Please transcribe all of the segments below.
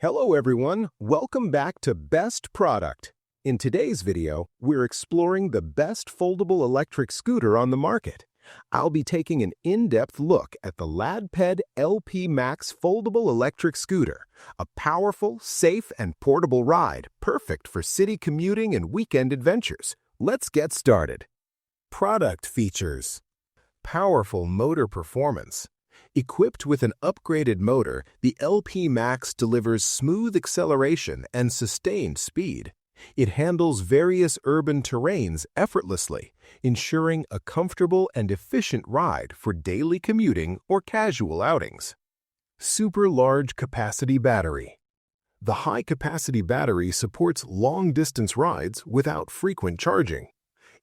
Hello everyone, welcome back to Best Product. In today's video, we're exploring the best foldable electric scooter on the market. I'll be taking an in-depth look at the LadPed LP Max Foldable Electric Scooter, a powerful, safe, and portable ride perfect for city commuting and weekend adventures. Let's get started. Product features: powerful motor performance. Equipped with an upgraded motor, the LP Max delivers smooth acceleration and sustained speed. It handles various urban terrains effortlessly, ensuring a comfortable and efficient ride for daily commuting or casual outings. Super large capacity battery. The high-capacity battery supports long-distance rides without frequent charging.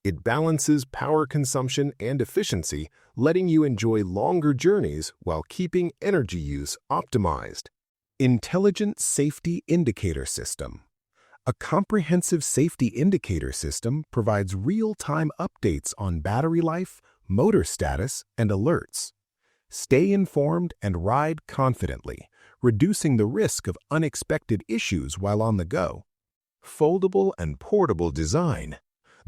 It balances power consumption and efficiency, letting you enjoy longer journeys while keeping energy use optimized. Intelligent Safety Indicator System. A comprehensive safety indicator system provides real-time updates on battery life, motor status, and alerts. Stay informed and ride confidently, reducing the risk of unexpected issues while on the go. Foldable and portable design.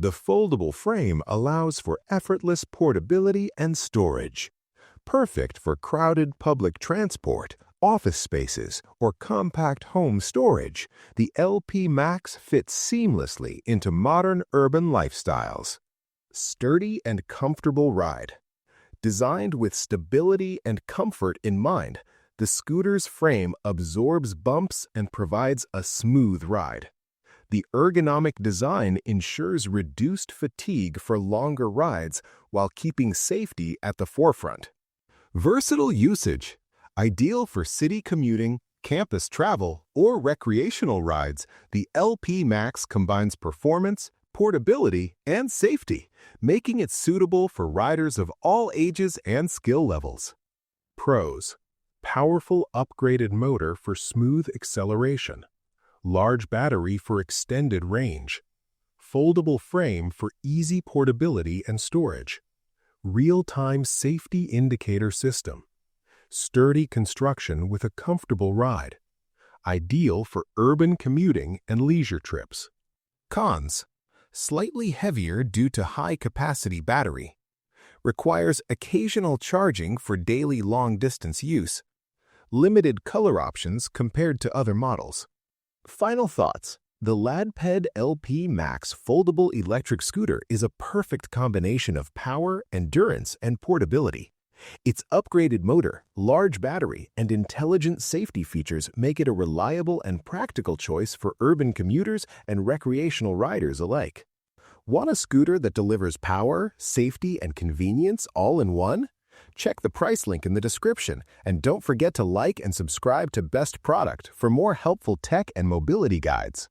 The foldable frame allows for effortless portability and storage. Perfect for crowded public transport, office spaces, or compact home storage, the LP Max fits seamlessly into modern urban lifestyles. Sturdy and comfortable ride. Designed with stability and comfort in mind, the scooter's frame absorbs bumps and provides a smooth ride. The ergonomic design ensures reduced fatigue for longer rides while keeping safety at the forefront. Versatile usage. Ideal for city commuting, campus travel, or recreational rides, the LP Max combines performance, portability, and safety, making it suitable for riders of all ages and skill levels. Pros: powerful upgraded motor for smooth acceleration. Large battery for extended range. Foldable frame for easy portability and storage. Real-time safety indicator system. Sturdy construction with a comfortable ride. Ideal for urban commuting and leisure trips. Cons: slightly heavier due to high-capacity battery. Requires occasional charging for daily long-distance use. Limited color options compared to other models. Final thoughts. The LadPed LP Max Foldable Electric Scooter is a perfect combination of power, endurance, and portability. Its upgraded motor, large battery, and intelligent safety features make it a reliable and practical choice for urban commuters and recreational riders alike. Want a scooter that delivers power, safety, and convenience all in one? Check the price link in the description, and don't forget to like and subscribe to Best Product for more helpful tech and mobility guides.